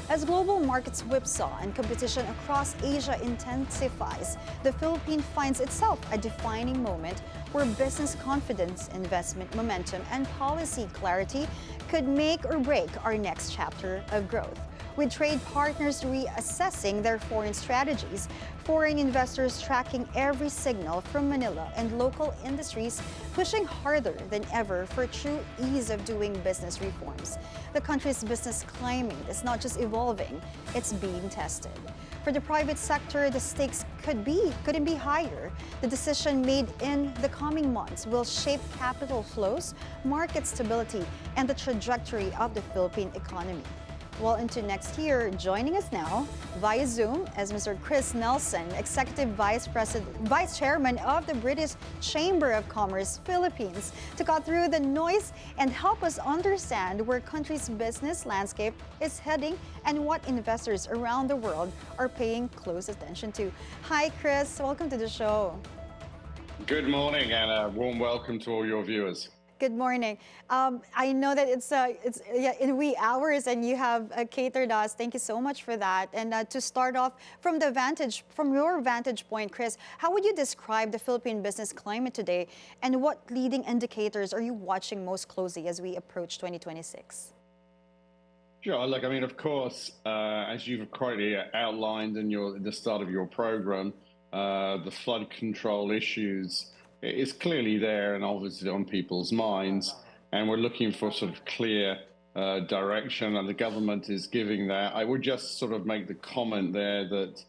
As global markets whipsaw and competition across Asia intensifies, the Philippines finds itself a defining moment where business confidence, investment momentum, and policy clarity could make or break our next chapter of growth. With trade partners reassessing their foreign strategies, foreign investors tracking every signal from Manila, and local industries pushing harder than ever for true ease of doing business reforms. The country's business climate is not just evolving, it's being tested. For the private sector, the stakes couldn't be higher. The decision made in the coming months will shape capital flows, market stability, and the trajectory of the Philippine economy. Well into next year, joining us now via Zoom is Mr. Chris Nelson, Executive Vice Chairman of the British Chamber of Commerce Philippines, to cut through the noise and help us understand where country's business landscape is heading and what investors around the world are paying close attention to. Hi, Chris. Welcome to the show. Good morning and a warm welcome to all your viewers. Good morning. I know that it's in wee hours and you have catered us. Thank you so much for that. And to start off from your vantage point, Chris, how would you describe the Philippine business climate today, and what leading indicators are you watching most closely as we approach 2026? Sure. Look, I mean, of course, as you've correctly outlined in the start of your program, the flood control issues is clearly there and obviously on people's minds, and we're looking for sort of clear direction, and the government is giving that. I would just sort of make the comment there that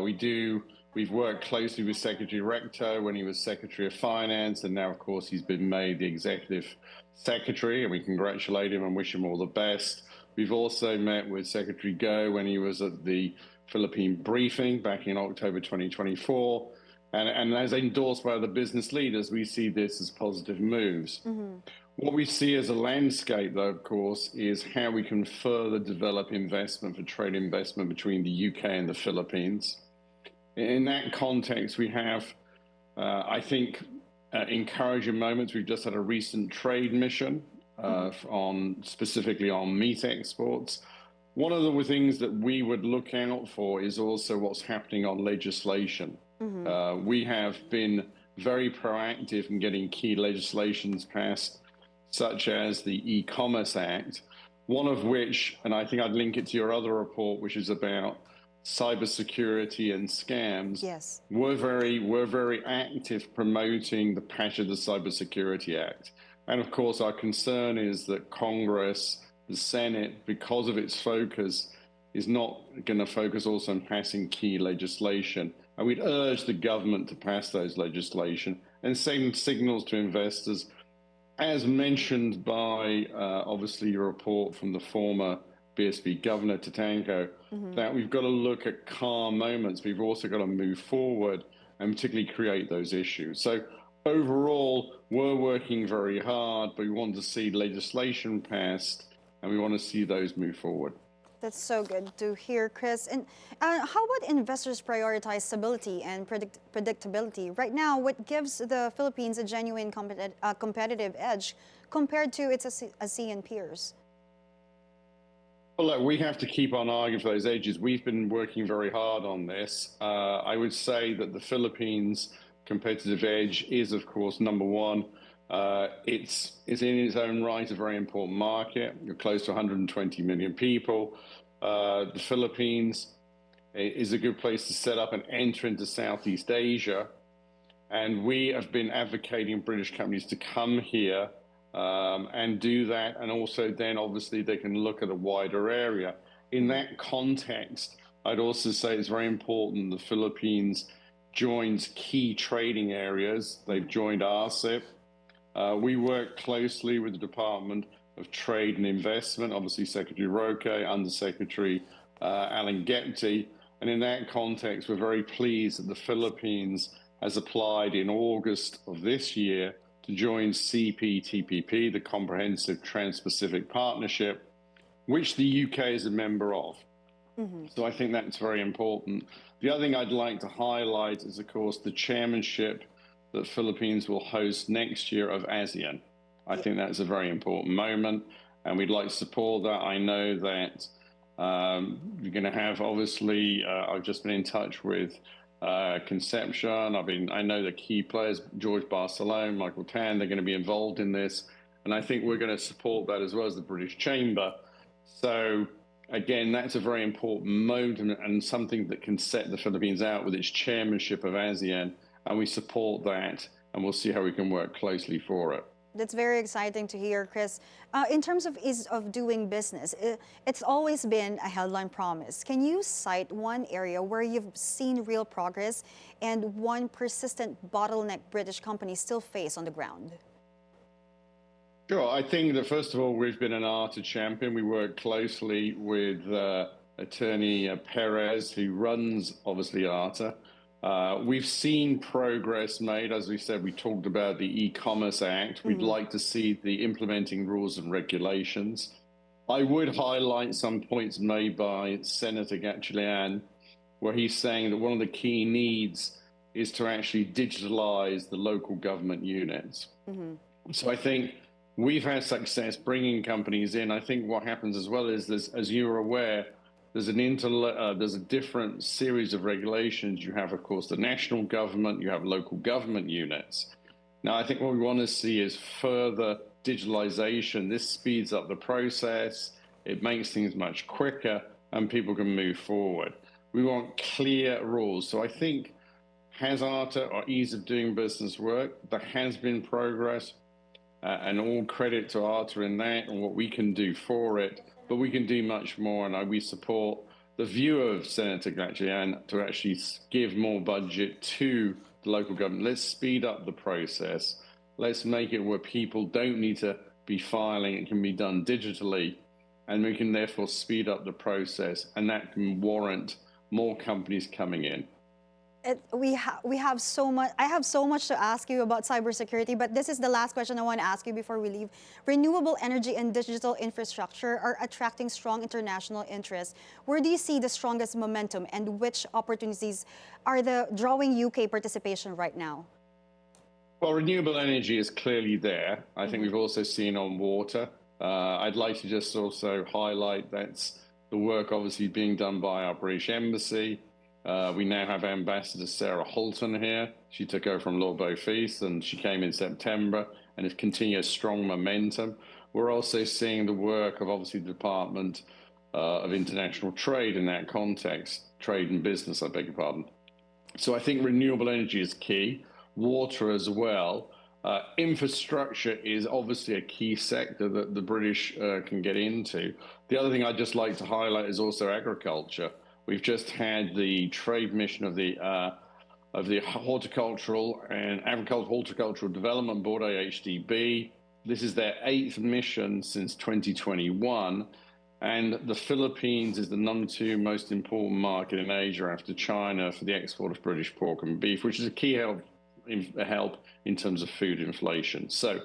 we've worked closely with Secretary Rector when he was Secretary of Finance, and now of course he's been made the Executive Secretary, and we congratulate him and wish him all the best. We've also met with Secretary Go when he was at the Philippine briefing back in October 2024. And as endorsed by other business leaders, we see this as positive moves. Mm-hmm. What we see as a landscape, though, of course, is how we can further develop investment for trade investment between the UK and the Philippines. In that context, we have, I think, encouraging moments. We've just had a recent trade mission specifically on meat exports. One of the things that we would look out for is also what's happening on legislation. Mm-hmm. We have been very proactive in getting key legislations passed, such as the E-Commerce Act, one of which, and I think I'd link it to your other report, which is about cybersecurity and scams. Yes. We're very active promoting the passage of the Cybersecurity Act. And of course, our concern is that Congress, the Senate, because of its focus, is not going to focus also on passing key legislation. And we'd urge the government to pass those legislation and send signals to investors, as mentioned by obviously your report from the former BSP Governor Tatanko, that we've got to look at calm moments. We've also got to move forward and particularly create those issues. So overall, we're working very hard, but we want to see legislation passed and we want to see those move forward. That's so good to hear, Chris. And how would investors prioritize stability and predictability? Right now, what gives the Philippines a genuine competitive edge compared to its ASEAN peers? Well, look, we have to keep on arguing for those edges. We've been working very hard on this. I would say that the Philippines' competitive edge is, of course, number one. It's in its own right a very important market. You're close to 120 million people. The Philippines is a good place to set up and enter into Southeast Asia. And we have been advocating British companies to come here and do that. And also then obviously they can look at a wider area. In that context, I'd also say it's very important the Philippines joins key trading areas. They've joined RCEP. We work closely with the Department of Trade and Investment, obviously Secretary Roque, Undersecretary Alan Gepti. And in that context, we're very pleased that the Philippines has applied in August of this year to join CPTPP, the Comprehensive Trans-Pacific Partnership, which the UK is a member of. Mm-hmm. So I think that's very important. The other thing I'd like to highlight is, of course, the chairmanship that Philippines will host next year of ASEAN. I think that's a very important moment, and we'd like to support that. I know that You're going to have, obviously, I've just been in touch with Conception. I know the key players, George Barcelone, Michael Tan, they're going to be involved in this. And I think we're going to support that as well as the British Chamber. So again, that's a very important moment and something that can set the Philippines out with its chairmanship of ASEAN. And we support that, and we'll see how we can work closely for it. That's very exciting to hear, Chris. In terms of ease of doing business, it's always been a headline promise. Can you cite one area where you've seen real progress and one persistent bottleneck British companies still face on the ground? Sure. I think that, first of all, we've been an ARTA champion. We work closely with attorney Perez, who runs, obviously, ARTA. We've seen progress made. As we said, we talked about the E-Commerce Act. We'd like to see the implementing rules and regulations. I would highlight some points made by Senator Gatchalian, where he's saying that one of the key needs is to actually digitalize the local government units. So I think we've had success bringing companies in. I think what happens as well is, as you're aware, there's a different series of regulations. You have, of course, the national government, you have local government units. Now, I think what we want to see is further digitalization. This speeds up the process, it makes things much quicker, and people can move forward. We want clear rules. So I think, has ARTA or ease of doing business work? There has been progress, and all credit to ARTA in that and what we can do for it. But we can do much more, and we support the view of Senator Gatchalian to actually give more budget to the local government. Let's speed up the process. Let's make it where people don't need to be filing. It can be done digitally, and we can therefore speed up the process, and that can warrant more companies coming in. We have so much. I have so much to ask you about cybersecurity, but this is the last question I want to ask you before we leave. Renewable energy and digital infrastructure are attracting strong international interest. Where do you see the strongest momentum, and which opportunities are drawing UK participation right now? Well, renewable energy is clearly there. I think we've also seen on water. I'd like to just also highlight that's the work obviously being done by our British Embassy. We now have Ambassador Sarah Holton here. She took over from Lord Beaufils, and she came in September, and it continues strong momentum. We're also seeing the work of, obviously, the Department of International Trade in that context, trade and business, I beg your pardon. So I think renewable energy is key, water as well. Infrastructure is obviously a key sector that the British can get into. The other thing I'd just like to highlight is also agriculture. We've just had the trade mission of the Horticultural and Horticultural Development Board, AHDB. This is their 8th mission since 2021. And the Philippines is the #2 most important market in Asia after China for the export of British pork and beef, which is a key help in terms of food inflation. So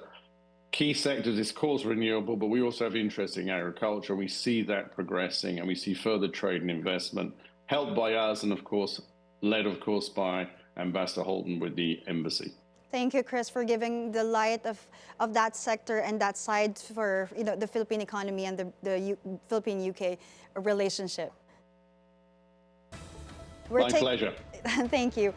key sectors is, of course, renewable, but we also have interest in agriculture. We see that progressing, and we see further trade and investment helped by us, and of course, led, of course, by Ambassador Holton with the embassy. Thank you, Chris, for giving the light of that sector and that side for the Philippine economy and the Philippine-UK relationship. My pleasure. Thank you.